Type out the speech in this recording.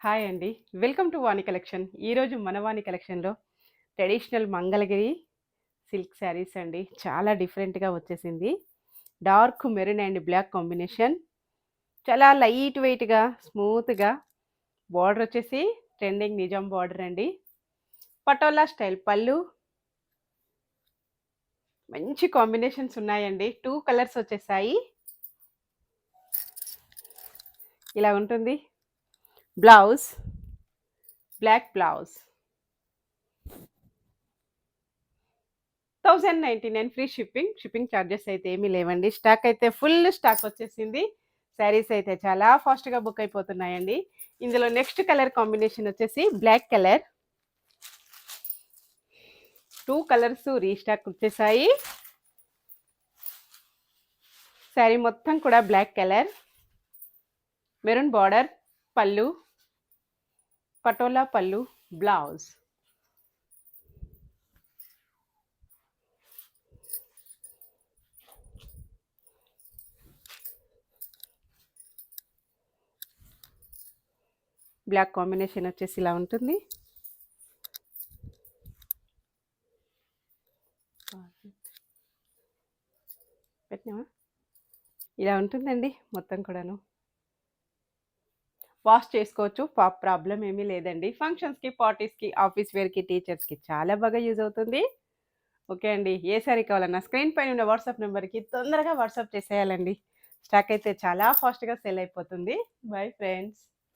Hi అండి. Welcome to Vani collection. ఈరోజు మన వాణి కలెక్షన్‌లో ట్రెడిషనల్ మంగళగిరి సిల్క్ శారీస్ అండి. చాలా డిఫరెంట్‌గా వచ్చేసింది. Dark maroon and black combination. చాలా లైట్ వెయిట్‌గా, స్మూత్‌గా బోర్డర్ వచ్చేసి ట్రెండింగ్ నిజాం బోర్డర్ అండి. పటోలా స్టైల్ పళ్ళు. మంచి కాంబినేషన్స్ ఉన్నాయండి. 2 కలర్స్ వచ్చేసాయి. ఇలా ఉంటుంది. Blouse, black blouse. 1099 free shipping. Shipping charges అయితే ఏమీ లేవండి. స్టాక్ అయితే ఫుల్ స్టాక్ వచ్చేసింది. శారీస్ అయితే చాలా ఫాస్ట్‌గా బుక్ అయిపోతున్నాయండి. ఇందులో నెక్స్ట్ కలర్ కాంబినేషన్ వచ్చేసి బ్లాక్ కలర్. 2 కలర్స్ రీస్టాక్ వచ్చేసాయి. శారీ మొత్తం కూడా బ్లాక్ కలర్. మెరూన్ బార్డర్, పళ్ళు, పటోలా పళ్ళు, బ్లౌజ్. బ్లాక్ కాంబినేషన్ వచ్చేసి ఇలా ఉంటుంది. పెట్టినావా? ఇలా ఉంటుందండి మొత్తం కూడాను. వాష్ చేసుకోవచ్చు. ప్రాబ్లమ్ ఏమీ లేదండి. ఫంక్షన్స్‌కి, పార్టీస్‌కి, ఆఫీస్ వేర్‌కి, టీచర్స్‌కి చాలా బాగా యూజ్ అవుతుంది. ఓకే అండి. ఏ సారీ కావాలన్నా స్క్రీన్ పైన ఉన్న వాట్సాప్ నెంబర్‌కి తొందరగా వాట్సాప్ చేసేయాలండి. స్టాక్ అయితే చాలా ఫాస్ట్‌గా సేల్ అయిపోతుంది. Bye friends.